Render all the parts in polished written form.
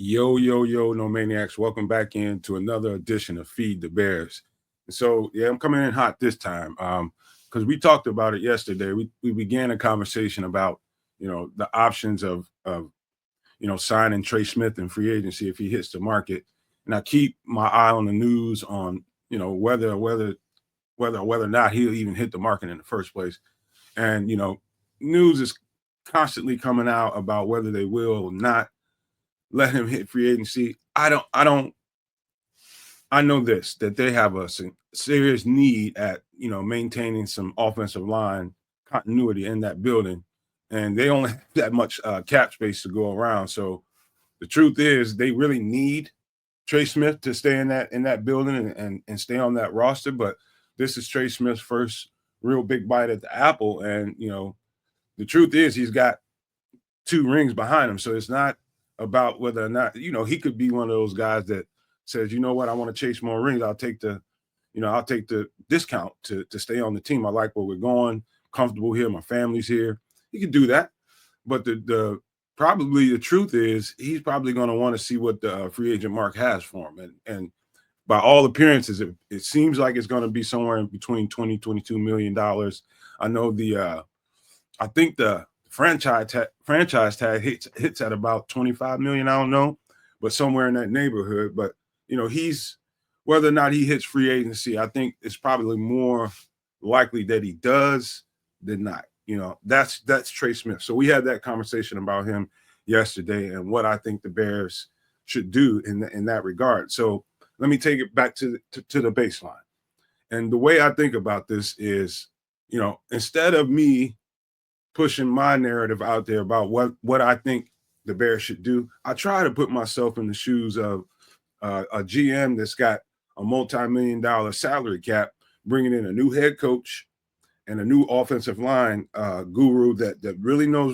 Yo, yo, yo, no maniacs. Welcome back into another edition of Feed the Bears. And so, yeah, I'm coming in hot this time. Because we talked about it yesterday. We began a conversation about, the options of signing Trey Smith in free agency if he hits the market. And I keep my eye on the news on, whether or not he'll even hit the market in the first place. And, news is constantly coming out about whether they will or not let him hit free agency. I know this, that they have a serious need at, maintaining some offensive line continuity in that building. And they only have that much cap space to go around. So the truth is they really need Trey Smith to stay in that building and stay on that roster. But this is Trey Smith's first real big bite at the apple. And, the truth is he's got 2 rings behind him. So it's not about whether or not, he could be one of those guys that says, you know what, I want to chase more rings. I'll take the discount to stay on the team. I like where we're going, comfortable here. My family's here. He could do that. But the probably the truth is he's probably going to want to see what the free agent mark has for him. And by all appearances, it seems like it's going to be somewhere in between $22 million. I know I think the franchise tag hits at about 25 million. I don't know, but somewhere in that neighborhood. But he's whether or not he hits free agency, I think it's probably more likely that he does than not. That's Trey Smith. So we had that conversation about him yesterday and what I think the Bears should do in that regard. So let me take it back to the baseline. And the way I think about this is, instead of me pushing my narrative out there about what I think the Bears should do, I try to put myself in the shoes of a GM that's got a multi-million-dollar salary cap, bringing in a new head coach and a new offensive line guru that really knows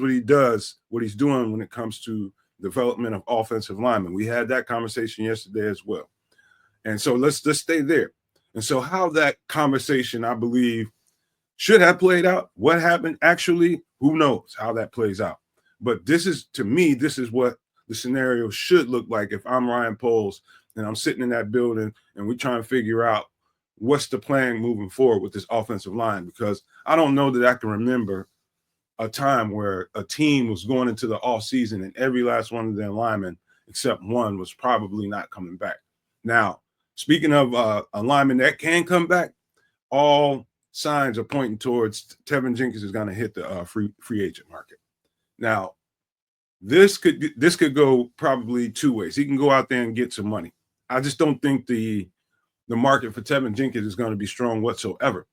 what he's doing when it comes to development of offensive linemen. We had that conversation yesterday as well. And so let's stay there. And so how that conversation, I believe, should have played out. What happened actually, who knows how that plays out. But this is what the scenario should look like if I'm Ryan Poles and I'm sitting in that building and we're trying to figure out what's the plan moving forward with this offensive line, because I don't know that I can remember a time where a team was going into the offseason and every last one of their linemen except one was probably not coming back. Now, speaking of a lineman that can come back, all signs are pointing towards Tevin Jenkins is going to hit the free agent market. Now, this could go probably 2 ways. He can go out there and get some money. I just don't think the market for Tevin Jenkins is going to be strong whatsoever.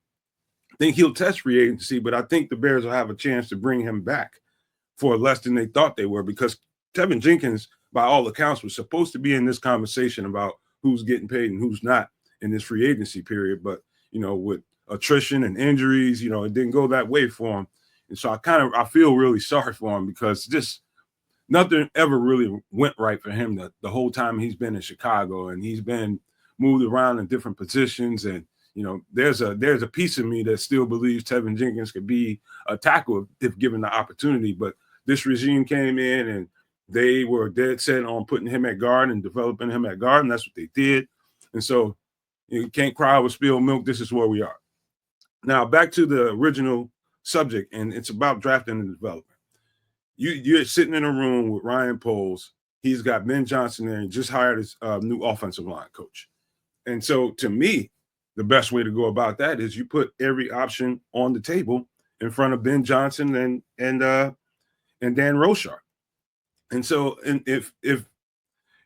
I think he'll test free agency, but I think the Bears will have a chance to bring him back for less than they thought they were, because Tevin Jenkins, by all accounts, was supposed to be in this conversation about who's getting paid and who's not in this free agency period. But, with attrition and injuries, it didn't go that way for him. And so I feel really sorry for him, because just nothing ever really went right for him the whole time he's been in Chicago, and he's been moved around in different positions. And, there's a piece of me that still believes Tevin Jenkins could be a tackle if given the opportunity. But this regime came in and they were dead set on putting him at guard and developing him at guard, and that's what they did. And so you can't cry over spilled milk. This is where we are. Now, back to the original subject, and it's about drafting and development. You're sitting in a room with Ryan Poles. He's got Ben Johnson there and just hired his new offensive line coach. And so to me, the best way to go about that is you put every option on the table in front of Ben Johnson and Dan Roshar. And so if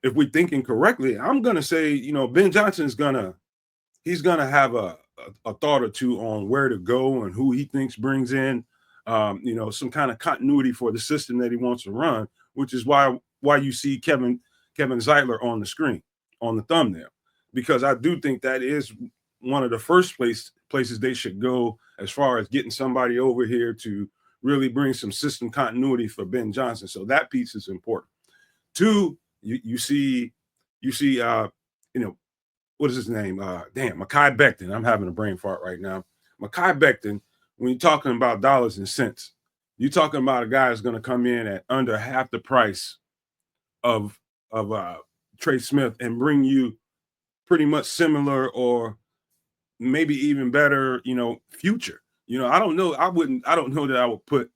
we're thinking correctly, I'm gonna say, Ben Johnson's he's gonna have a thought or two on where to go and who he thinks brings in some kind of continuity for the system that he wants to run, which is why you see Kevin Zeitler on the screen, on the thumbnail, because I do think that is one of the first places they should go as far as getting somebody over here to really bring some system continuity for Ben Johnson. So that piece is important. 2, you see, what is his name? Mekhi Becton. I'm having a brain fart right now. Mekhi Becton, when you're talking about dollars and cents, you're talking about a guy that's going to come in at under half the price of Trey Smith and bring you pretty much similar or maybe even better, future. I don't know. I don't know that I would put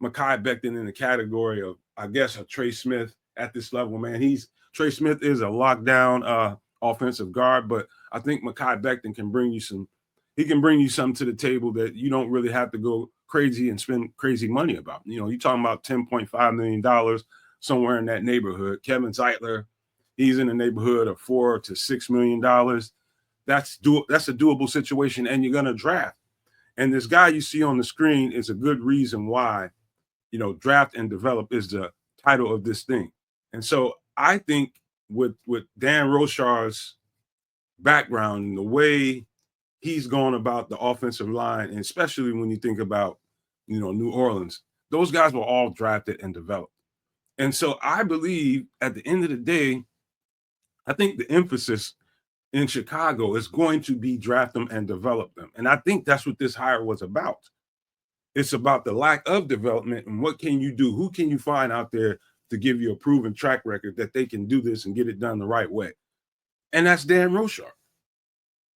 Mekhi Becton in the category of, I guess, a Trey Smith at this level, man. Trey Smith is a lockdown offensive guard, but I think Mekhi Becton can bring you some. He can bring you something to the table that you don't really have to go crazy and spend crazy money about. You're talking about $10.5 million, somewhere in that neighborhood. Kevin Zeitler, he's in the neighborhood of $4 to $6 million. That's a doable situation, and you're going to draft. And this guy you see on the screen is a good reason why, draft and develop is the title of this thing. And so I think with Dan Rochar's background and the way he's gone about the offensive line, and especially when you think about, New Orleans, those guys were all drafted and developed. And so I believe at the end of the day, I think the emphasis in Chicago is going to be draft them and develop them. And I think that's what this hire was about. It's about the lack of development and what can you do? Who can you find out there to give you a proven track record that they can do this and get it done the right way? And that's Dan Rochar.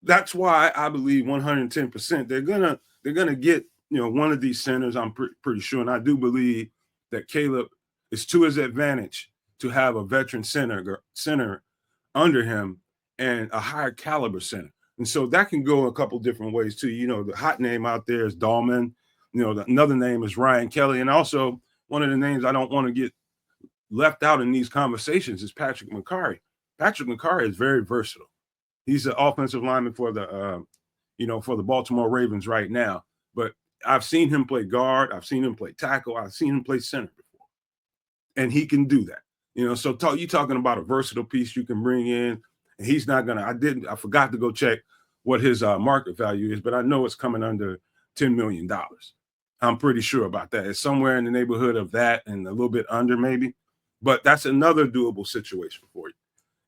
That's why I believe 110% they're gonna get one of these centers. I'm pretty sure, and I do believe that Caleb is to his advantage to have a veteran center under him and a higher caliber center. And so that can go a couple different ways too. The hot name out there is Dahlman. Another name is Ryan Kelly. And also one of the names I don't want to get left out in these conversations is Patrick McCarry. Patrick McCarry is very versatile. He's an offensive lineman for the Baltimore Ravens right now. But I've seen him play guard. I've seen him play tackle. I've seen him play center before. And he can do that. So you're talking about a versatile piece you can bring in. And he's not going to, I forgot to go check what his market value is, but I know it's coming under $10 million. I'm pretty sure about that. It's somewhere in the neighborhood of that and a little bit under maybe, but that's another doable situation for you.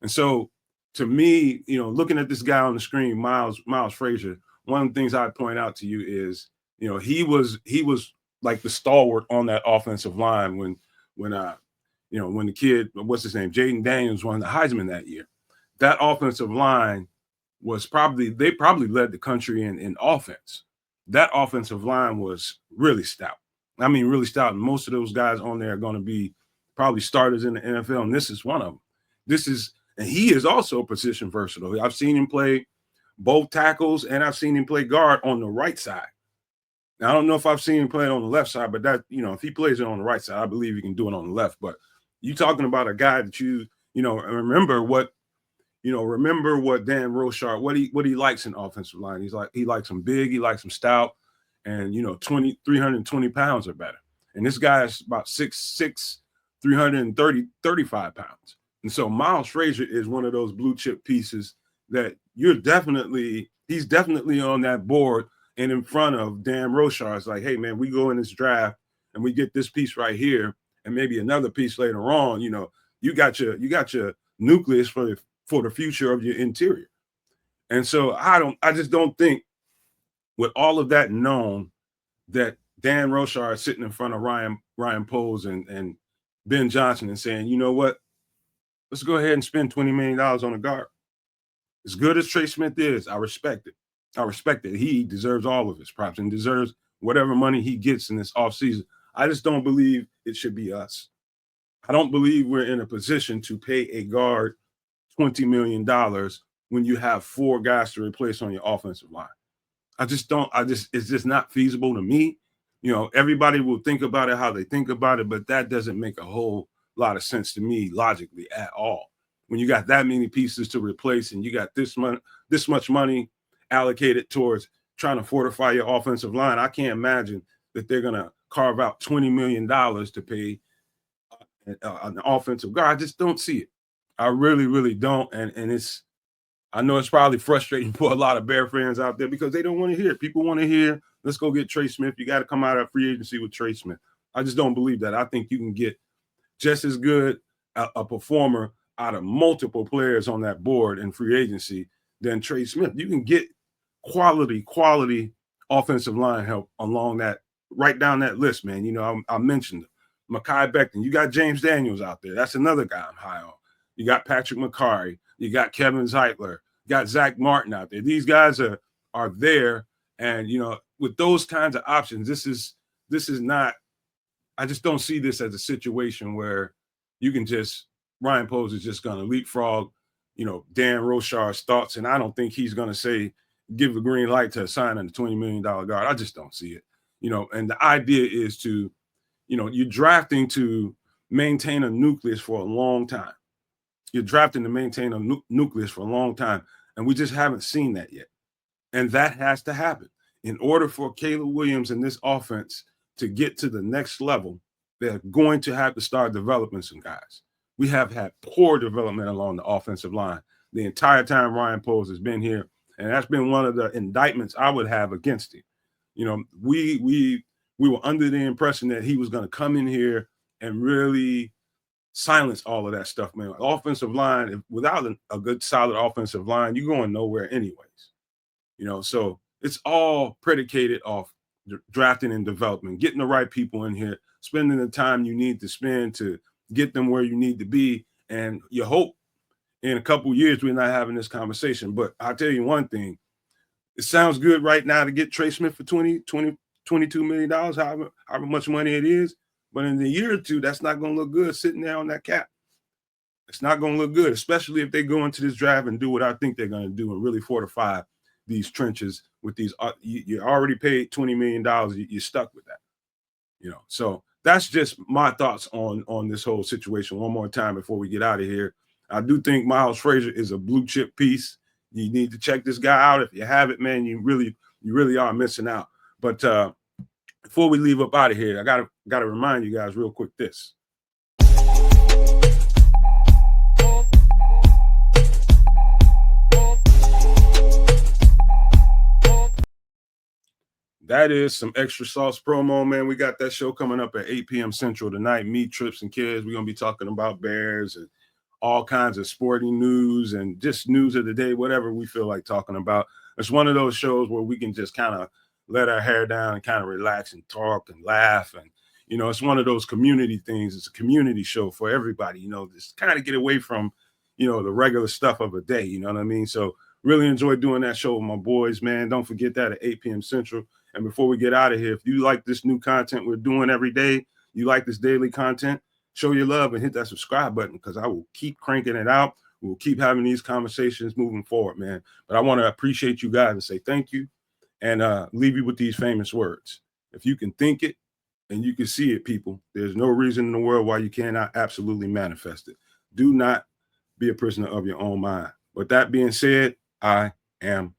And so to me, looking at this guy on the screen, Miles Frazier, one of the things I'd point out to you is, he was like the stalwart on that offensive line when the kid, what's his name, Jaden Daniels won the Heisman that year. That offensive line was they probably led the country in offense. That offensive line was really stout. I mean, really stout. And most of those guys on there are going to be probably starters in the NFL, and this is one of them. And he is also position versatile. I've seen him play both tackles, and I've seen him play guard on the right side. Now, I don't know if I've seen him play it on the left side, but that, if he plays it on the right side, I believe he can do it on the left. But you talking about a guy that remember what Dan Rochar, what he likes in offensive line. He likes them big, he likes them stout, and 320 pounds or better. And this guy is about 6'6", 35 pounds. And so Miles Frazier is one of those blue chip pieces that he's definitely on that board and in front of Dan Rochar. It's like, hey man, we go in this draft and we get this piece right here and maybe another piece later on. You got your nucleus for the future of your interior. And so I just don't think with all of that known that Dan Rochar is sitting in front of Ryan Poles and Ben Johnson and saying, you know what, let's go ahead and spend $20 million on a guard. As good as Trey Smith is, I respect it. He deserves all of his props and deserves whatever money he gets in this offseason. I just don't believe it should be us. I don't believe we're in a position to pay a guard $20 million when you have 4 guys to replace on your offensive line. It's just not feasible to me. Everybody will think about it how they think about it, but that doesn't make a whole lot of sense to me logically at all. When you got that many pieces to replace and you got this much money allocated towards trying to fortify your offensive line, I can't imagine that they're going to carve out $20 million to pay an offensive guard. I just don't see it. I really, really don't. And I know it's probably frustrating for a lot of Bear fans out there because they don't want to hear it. People want to hear, let's go get Trey Smith. You got to come out of free agency with Trey Smith. I just don't believe that. I think you can get just as good a performer out of multiple players on that board in free agency than Trey Smith. You can get quality offensive line help along that, right down that list, man. I mentioned Mekhi Becton. You got James Daniels out there. That's another guy I'm high on. You got Patrick McCarry. You got Kevin Zeitler. You got Zach Martin out there. These guys are there. And, you know, with those kinds of options, this is not, I just don't see this as a situation where you can just, Ryan Poles is just going to leapfrog, you know, Dan Rochar's thoughts. And I don't think he's going to give the green light to signing a $20 million guard. I just don't see it, you know, and the idea is to, you know, you're drafting to maintain a nucleus for a long time. You're drafting to maintain a nucleus for a long time. And we just haven't seen that yet. And that has to happen. In order for Caleb Williams and this offense to get to the next level, they're going to have to start developing some guys. We have had poor development along the offensive line the entire time Ryan Poles has been here. And that's been one of the indictments I would have against him. You know, we were under the impression that he was going to come in here and really silence all of that stuff, man. Offensive line, without a good, solid offensive line, you're going nowhere anyways. You know, so it's all predicated off drafting and development, getting the right people in here, spending the time you need to spend to get them where you need to be. And you hope in a couple of years we're not having this conversation. But I'll tell you one thing. It sounds good right now to get Trey Smith for $22 million, however much money it is. But in a year or two, that's not going to look good sitting there on that cap. It's not going to look good, especially if they go into this draft and do what I think they're going to do and really fortify these trenches with these. You already paid $20 million. You're stuck with that, you know. So that's just my thoughts on this whole situation. One more time before we get out of here, I do think Miles Frazier is a blue chip piece. You need to check this guy out. If you haven't, man, you really are missing out. But before we leave up out of here, I gotta remind you guys real quick this. That is some extra sauce promo, man. We got that show coming up at 8 p.m. Central tonight. Me, Trips, and Kids. We're gonna be talking about Bears and all kinds of sporting news and just news of the day, whatever we feel like talking about. It's one of those shows where we can just kind of let our hair down and kind of relax and talk and laugh. And, you know, it's one of those community things. It's a community show for everybody, you know, just kind of get away from, you know, the regular stuff of a day, you know what I mean? So really enjoy doing that show with my boys, man. Don't forget that at 8 p.m. Central. And before we get out of here, if you like this new content we're doing every day, you like this daily content, show your love and hit that subscribe button because I will keep cranking it out. We'll keep having these conversations moving forward, man. But I want to appreciate you guys and say thank you and leave you with these famous words. If you can think it and you can see it, people, there's no reason in the world why you cannot absolutely manifest it. Do not be a prisoner of your own mind. With that being said, I am